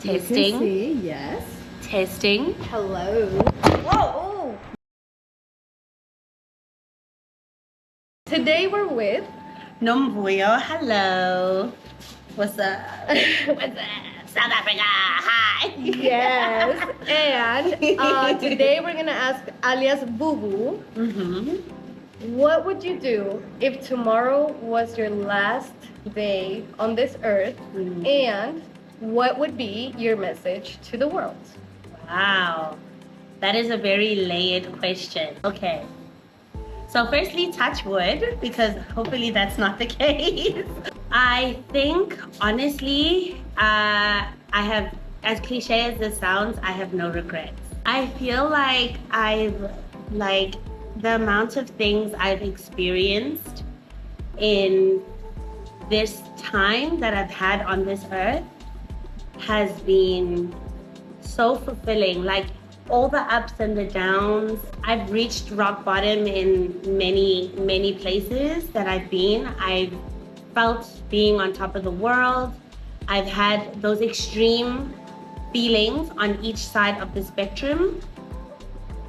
Testing. You can see, yes. Testing. Hello. Whoa! Today we're with Nomvuyo. Hello. What's up? What's up? South Africa. Hi. yes, and today we're gonna ask alias Boo Boo. What would you do if tomorrow was your last day on this earth, and what would be your message to the world? Wow. That is a very layered question. Okay. So firstly, touch wood, because hopefully that's not the case. I think, honestly, I have, as cliche as this sounds, I have no regrets. I feel like the amount of things I've experienced in this time that I've had on this earth has been so fulfilling. Like, all the ups and the downs. I've reached rock bottom in many places that I've been. I've felt being on top of the world. I've had those extreme feelings on each side of the spectrum,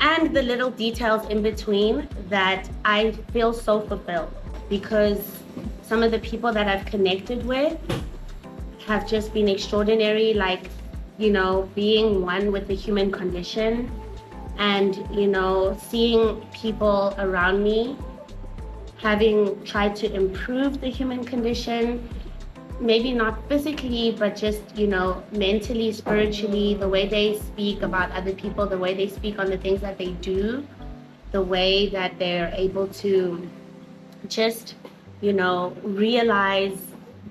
and the little details in between that I feel so fulfilled, because some of the people that I've connected with have just been extraordinary. Like, you know, being one with the human condition, and, you know, seeing people around me having tried to improve the human condition, maybe not physically, but just, you know, mentally, spiritually, the way they speak about other people, the way they speak on the things that they do, the way that they're able to just, you know, realize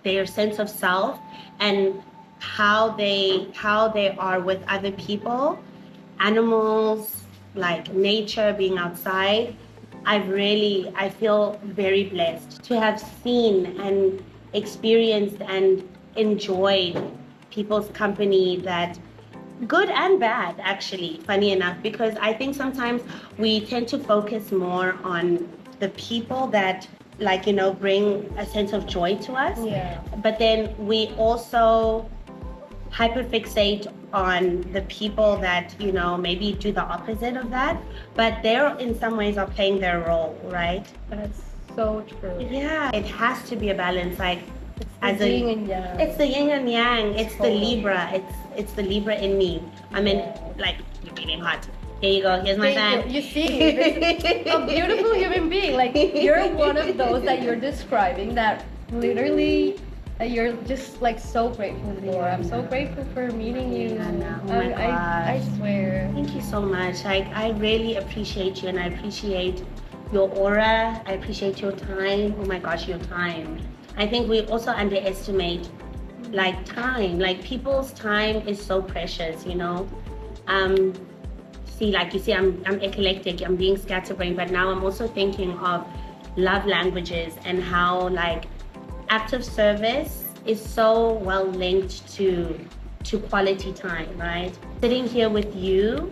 their sense of self and how they are with other people, animals, like nature, being outside. I feel very blessed to have seen and experienced and enjoyed people's company, that good and bad, actually, funny enough, because I think sometimes we tend to focus more on the people that, like, you know, bring a sense of joy to us. Yeah. But then we also hyperfixate on the people that, you know, maybe do the opposite of that, but they're in some ways are playing their role, right? That's so true. Yeah, it has to be a balance. Like, It's the yin and yang. It's the yin and yang. It's the Libra. It's the Libra in me. I mean, like, you're feeling hot. Here you go. Here's my fan. You see, this is a beautiful human being. Like, you're one of those that you're describing that literally you're just like so grateful for. I'm so grateful for meeting you. Oh my gosh. I swear. Thank you so much. Like, I really appreciate you, and I appreciate your aura. I appreciate your time. Oh my gosh, your time. I think we also underestimate, like, time. Like, people's time is so precious, you know. See, like you see, I'm eclectic. I'm being scatterbrained, but now I'm also thinking of love languages and how, like, acts of service is so well linked to quality time, right? Sitting here with you,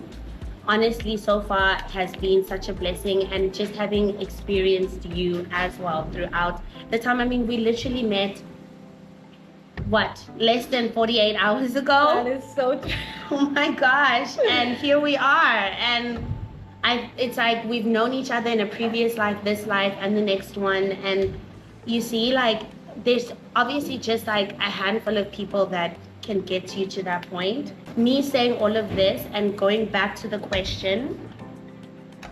honestly, so far has been such a blessing, and just having experienced you as well throughout the time. I mean, we literally met, what, less than 48 hours ago? That is so true. Oh my gosh, and here we are, and it's like we've known each other in a previous life, this life, and the next one, and you see, like, there's obviously just like a handful of people that can get you to that point. Me saying all of this and going back to the question,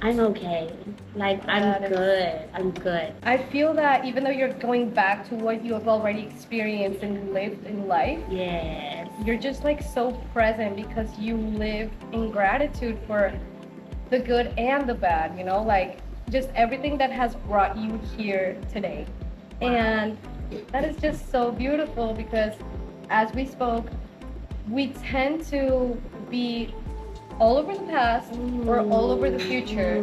I'm okay. Like, I'm good. I feel that even though you're going back to what you have already experienced and lived in life, Yes. you're just like so present because you live in gratitude for the good and the bad, you know, like just everything that has brought you here today. And that is just so beautiful, because as we spoke, we tend to be all over the past or all over the future,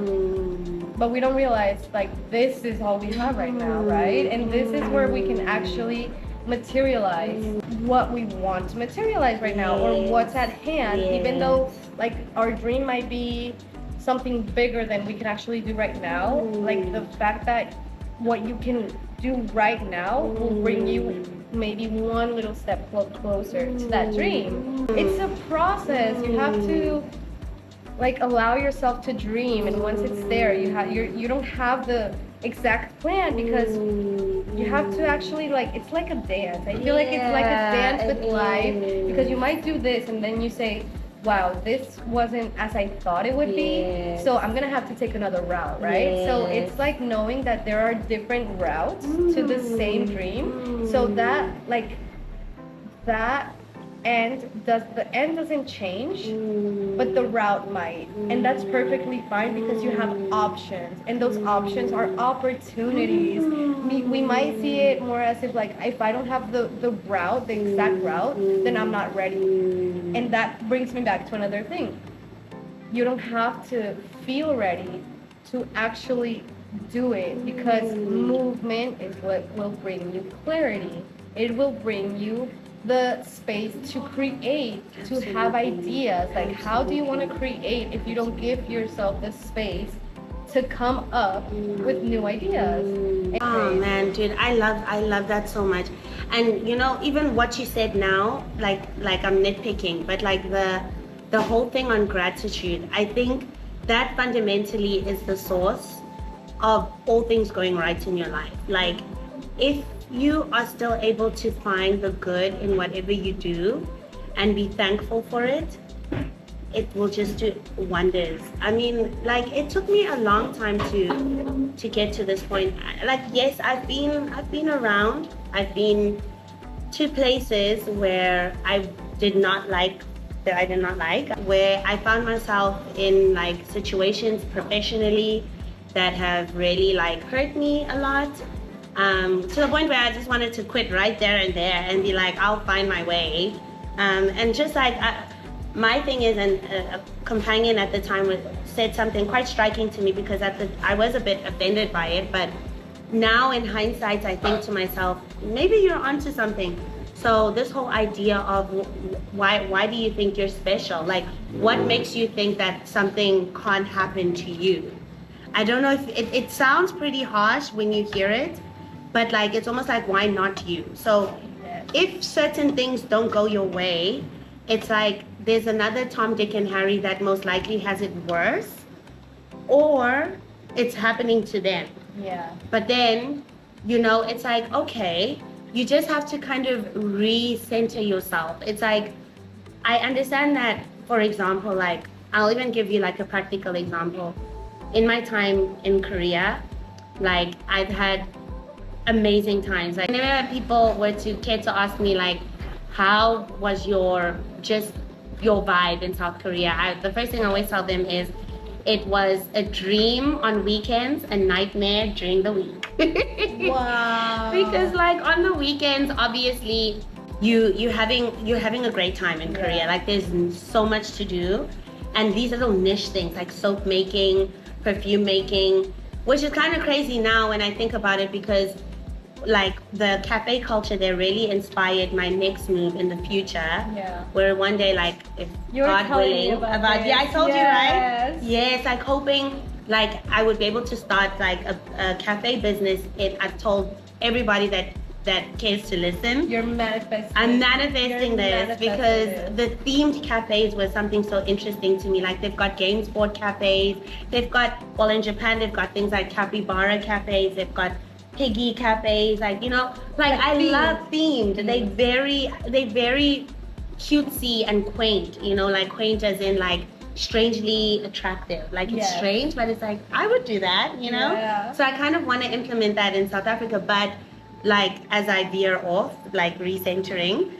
but we don't realize, like, this is all we have right now, right? And this is where we can actually materialize what we want to materialize right now, or what's at hand, even though, like, our dream might be something bigger than we can actually do right now. Like, the fact that what you can do right now will bring you maybe one little step closer to that dream. It's a process. You have to like allow yourself to dream, and once it's there, you don't have the exact plan because you have to actually like it's like a dance. I feel like it's like a dance with life because you might do this and then you say, wow, this wasn't as I thought it would be, so I'm gonna have to take another route, right? So it's like knowing that there are different routes to the same dream, so that like that the end doesn't change, but the route might, and that's perfectly fine because you have options, and those options are opportunities. We might see it more as if like if I don't have the route, the exact route, then I'm not ready. And that brings me back to another thing. You don't have to feel ready to actually do it, because movement is what will bring you clarity. It will bring you the space to create, to have ideas. Like, how do you want to create if you don't give yourself the space to come up with new ideas? Oh man, dude, I love that so much. And you know, even what you said now, like I'm nitpicking, but like the whole thing on gratitude, I think that fundamentally is the source of all things going right in your life. Like, if you are still able to find the good in whatever you do and be thankful for it, it will just do wonders. I mean, like, it took me a long time to get to this point. Like, yes, I've been around. I've been to places where I did not like, where I found myself in like situations professionally that have really like hurt me a lot. To the point where I just wanted to quit right there and be like, I'll find my way. And just like, my thing is, and a companion at the time said something quite striking to me, because I was a bit offended by it, but now in hindsight, I think to myself, maybe you're onto something. So this whole idea of why do you think you're special? Like, what makes you think that something can't happen to you? I don't know if it sounds pretty harsh when you hear it, but like, it's almost like, why not you? So if certain things don't go your way, it's like there's another Tom, Dick, and Harry that most likely has it worse, or it's happening to them. Yeah. But then, you know, it's like, okay, you just have to kind of recenter yourself. It's like, I understand that, for example, like, I'll even give you like a practical example. In my time in Korea, like, I've had amazing times. Like, whenever people were to care to ask me like, how was your vibe in South Korea, the first thing I always tell them is, it was a dream on weekends, a nightmare during the week. Wow. Because like on the weekends, obviously you're having a great time in Korea. Like, there's so much to do, and these little niche things like soap making, perfume making, which is kind of crazy now when I think about it, because like the cafe culture there really inspired my next move in the future. Yeah. Where one day, like, if You're God willing, yeah, I told you, right? Yes, like hoping like I would be able to start like a cafe business. I've told everybody that cares to listen. You're manifesting. I'm manifesting this because the themed cafes was something so interesting to me. Like, they've got game sport cafes. They've got, well, in Japan, they've got things like capybara cafes. They've got piggy cafes. Like, you know, like I love themed. They very cutesy and quaint, you know, like quaint as in like strangely attractive. Like, it's strange, but it's like, I would do that, you know? Yeah. So I kind of want to implement that in South Africa, but like, as I veer off, like recentering,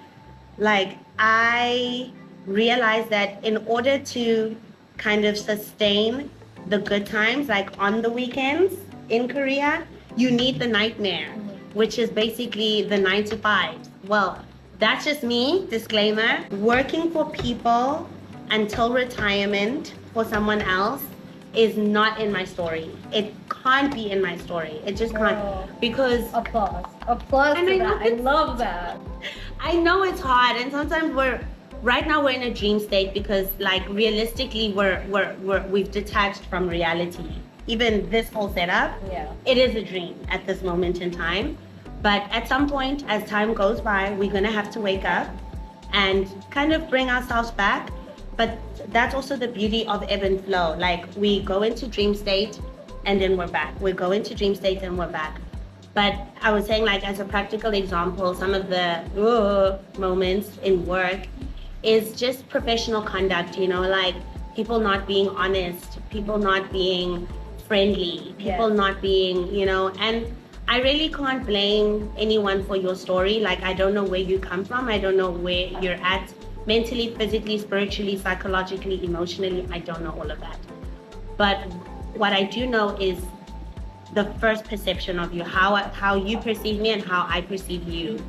like, I realized that in order to kind of sustain the good times, like on the weekends in Korea, you need the nightmare, which is basically the 9 to 5. Well, that's just me, disclaimer. Working for people until retirement for someone else is not in my story. It can't be in my story. It just can't. Because applause to that. I love that. I know it's hard, and sometimes right now we're in a dream state, because like realistically we've detached from reality. Even this whole setup, it is a dream at this moment in time. But at some point, as time goes by, we're gonna have to wake up and kind of bring ourselves back. But that's also the beauty of ebb and flow. Like, we go into dream state and then we're back. We go into dream state and we're back. But I was saying, like, as a practical example, some of the moments in work is just professional conduct, you know, like people not being honest, people not being friendly, people not being, you know, and I really can't blame anyone for your story. Like, I don't know where you come from. I don't know where you're at mentally, physically, spiritually, psychologically, emotionally. I don't know all of that. But what I do know is the first perception of you, how you perceive me and how I perceive you.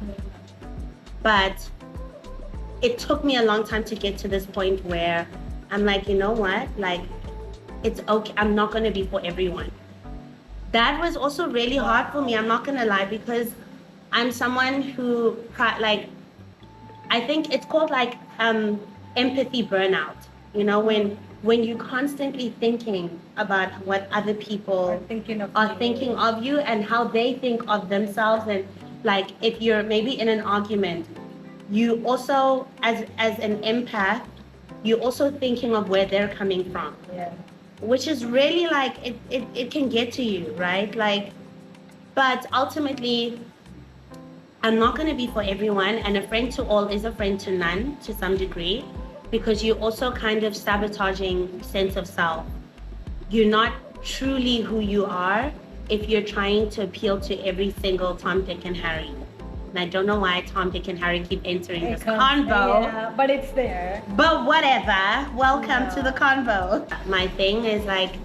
But it took me a long time to get to this point where I'm like, you know what? Like, it's okay. I'm not going to be for everyone. That was also really hard for me. I'm not going to lie, because I'm someone who, like, I think it's called like empathy burnout. You know, when you're constantly thinking about what other people are thinking of you and how they think of themselves, and like if you're maybe in an argument, you also as an empath, you're also thinking of where they're coming from. Yeah. Which is really like it can get to you, right? Like, but ultimately, I'm not going to be for everyone, and a friend to all is a friend to none to some degree, because you're also kind of sabotaging sense of self. You're not truly who you are if you're trying to appeal to every single Tom, Dick, and Harry. And I don't know why Tom, Dick, and Harry keep entering this convo. Yeah, but it's there. But whatever. Welcome to the convo. My thing is like,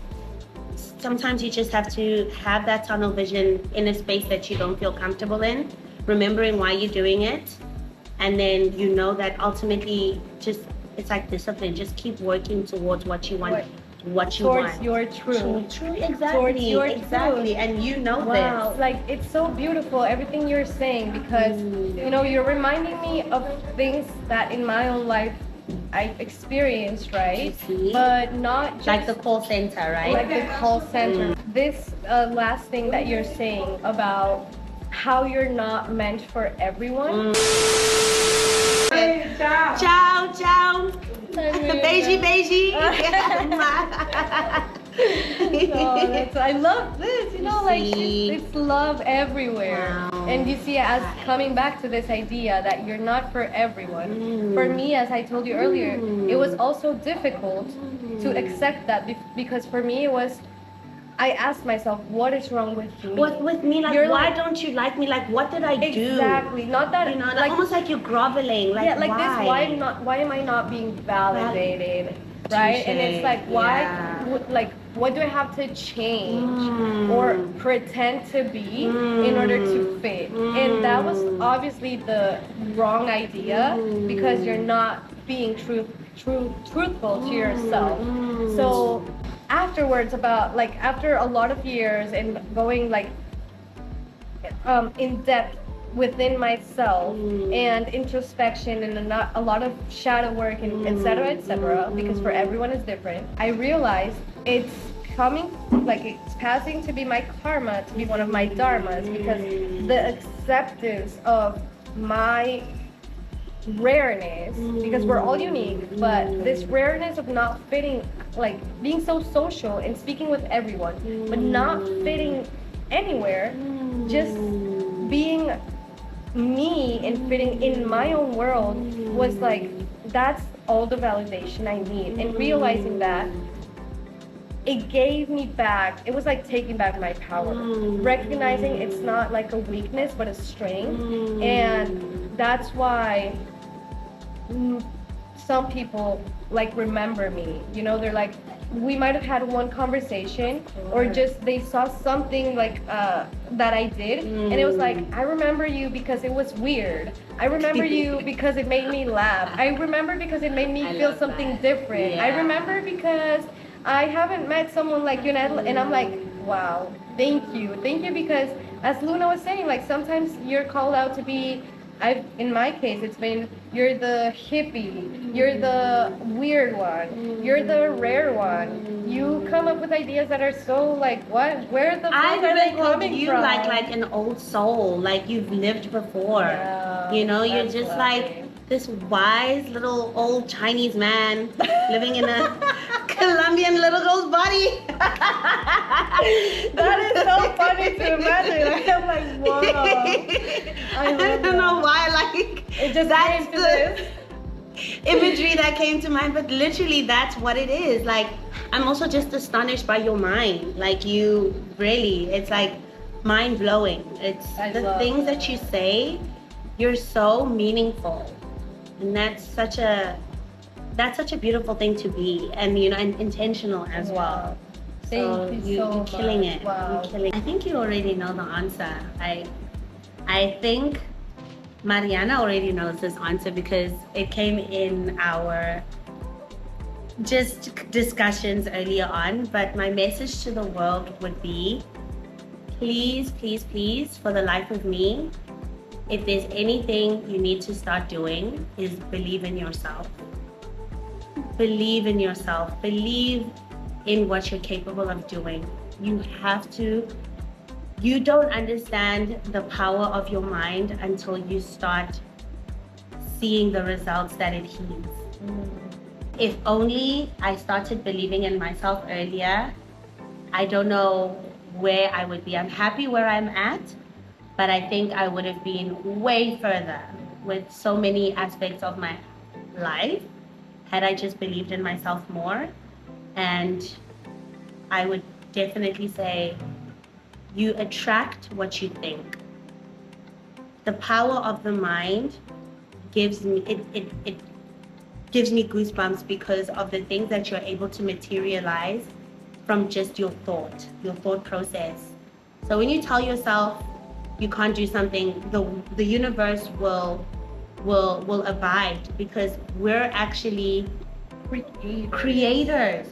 sometimes you just have to have that tunnel vision in a space that you don't feel comfortable in, remembering why you're doing it. And then you know that ultimately just, it's like discipline. Just keep working towards what you want. What you towards want. your truth. True, exactly. Towards your exactly. truth. And you know Wow. this. Like, it's so beautiful, everything you're saying, because, you know, you're reminding me of things that in my own life I've experienced, right? But not just like the call center, right? like the call center. This last thing that you're saying about how you're not meant for everyone. Ciao, ciao. Beijing, Beijing. So I love this, you know, like it's love everywhere. Wow. And you see, as coming back to this idea that you're not for everyone. For me, as I told you earlier, it was also difficult to accept that, because for me it was, I asked myself, what is wrong with me? What with me? Like, why don't you like me? Like, what did I do? Exactly. Not that, you know, like, almost like you're groveling. Like, yeah, like why? this. Why am I not being validated? Right? And it's like, why? Like, what do I have to change or pretend to be in order to fit? And that was obviously the wrong idea, because you're not being truthful to yourself. So afterwards, about like after a lot of years and going like in depth within myself and introspection and a lot of shadow work and etc., because for everyone is different, I realized it's coming, like it's passing to be my karma, to be one of my dharmas, because the acceptance of my rareness, because we're all unique, but this rareness of not fitting, like being so social and speaking with everyone, but not fitting anywhere, just being me and fitting in my own world, was like, that's all the validation I need. And realizing that, it gave me back, it was like taking back my power, recognizing it's not like a weakness but a strength. And that's why some people like remember me, you know, they're like, we might have had one conversation, or just they saw something like that I did, and it was like, I remember you because it was weird. I remember you because it made me laugh. I remember because it made me feel something different. I remember because I haven't met someone like you, and I'm like, wow, thank you, because as Luna was saying, like sometimes you're called out to be in my case, it's been, you're the hippie, you're the weird one, you're the rare one. You come up with ideas that are so like, what? Where the I fuck are they labeled coming you from? like an old soul, like you've lived before. Yeah, You know, you're that's just lovely. like this wise little old Chinese man living in a Colombian little girl's body. That is so funny to imagine. I'm like, whoa. I don't know why, like It just that's came to this. imagery that came to mind, but literally that's what it is. Like, I'm also just astonished by your mind. Like, you really, it's like mind blowing. It's the things that you say, you're so meaningful, and that's such a beautiful thing to be, and you know, and intentional as well. Thank you so you're killing much. it. Wow. You're killing. I think you already know the answer. I think Mariana already knows this answer because it came in our just discussions earlier on. But my message to the world would be, please, please, please, for the life of me, if there's anything you need to start doing, is believe in yourself. Believe in yourself. Believe in what you're capable of doing. You don't understand the power of your mind until you start seeing the results that it heeds. If only I started believing in myself earlier, I don't know where I would be. I'm happy where I'm at, but I think I would have been way further with so many aspects of my life had I just believed in myself more. And I would definitely say, you attract what you think. The power of the mind gives me it gives me goosebumps because of the things that you're able to materialize from just your thought process. So when you tell yourself you can't do something, the universe will abide, because we're actually creators.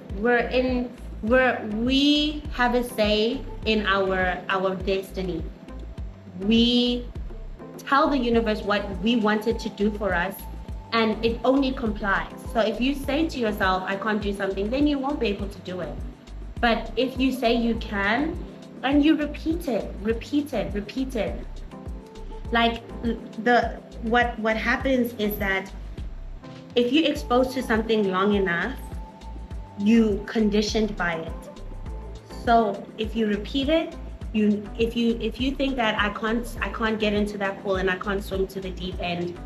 We have a say in our destiny. We tell the universe what we want it to do for us, and it only complies. So if you say to yourself, I can't do something, then you won't be able to do it. But if you say you can, and you repeat it, like what happens is that if you're exposed to something long enough, you conditioned by it. So if you repeat it, if you think that I can't get into that pool and I can't swim to the deep end,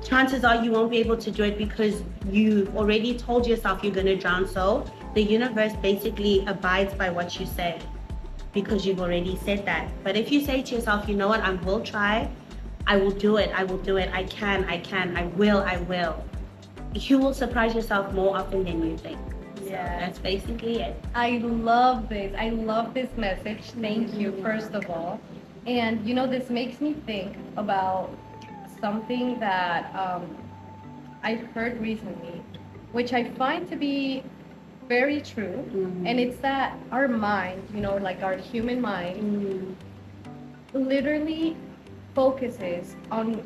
chances are you won't be able to do it because you've already told yourself you're going to drown. So the universe basically abides by what you say because you've already said that. But if you say to yourself, you know what, I will try, I will do it, I can, I will. You will surprise yourself more often than you think. So that's basically it. I love this. I love this message. Thank you, first of all. And you know, this makes me think about something that I've heard recently, which I find to be very true. And it's that our mind, you know, like our human mind, literally focuses on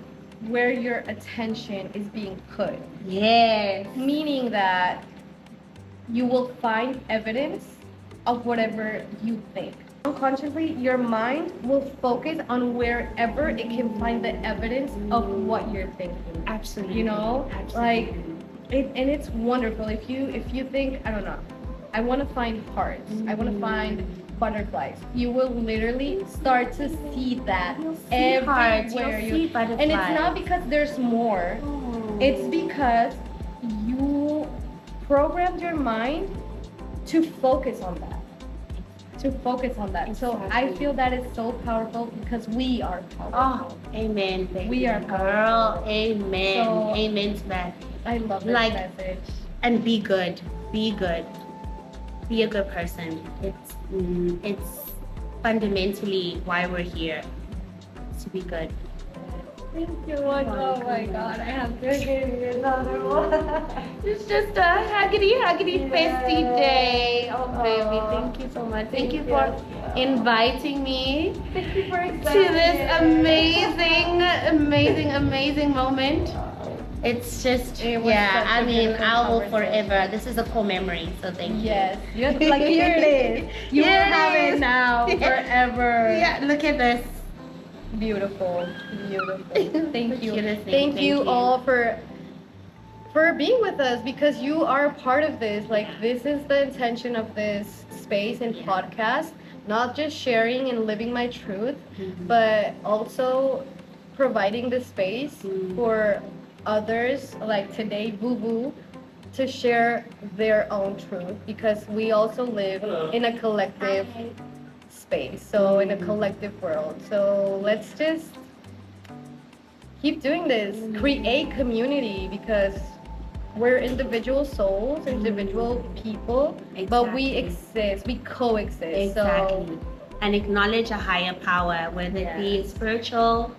where your attention is being put. Yes. Meaning that you will find evidence of whatever you think. Unconsciously, your mind will focus on wherever it can find the evidence of what you're thinking. Absolutely. You know, like, and it's wonderful. If you think, I don't know, I want to find hearts, I want to find butterflies, you will literally start to see that everywhere. You'll see butterflies. And it's not because there's more. It's because you programmed your mind to focus on that. So I feel that is so powerful because we are powerful. Oh, amen. Baby. We are girl. Amen. So, amen to that. I love this message. And be good. Be good. Be a good person. It's fundamentally why we're here, to be good. Thank you. Oh my God, I have to give you another one. It's just a huggity festy day. Oh, baby, Aw. thank you so much. Thank you Thank for you. inviting me Thank you for to this amazing moment. It's just, It was such I a mean, beautiful I will conversation. forever. This is a core memory, so thank you. Yes, like here it is. You Here will it have is. it now forever. Yeah, look at this. Beautiful, beautiful. Thank you. Cutest thing. Thank you all for being with us because you are a part of this. Like this is the intention of this space and podcast, not just sharing and living my truth, but also providing the space for others like today Boo Boo to share their own truth because we also live in a collective space, so in a collective world. So let's just keep doing this, create community because we're individual souls, individual people, but we exist, we coexist. Exactly. And acknowledge a higher power, whether it be spiritual,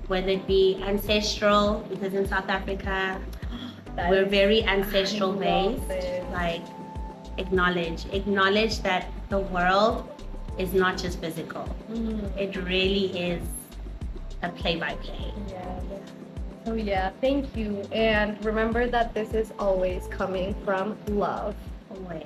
whether it be ancestral, because in South Africa, we're very ancestral based. Like, acknowledge that the world is not just physical. It really is a play-by-play. So yeah, thank you. And remember that this is always coming from love. Always.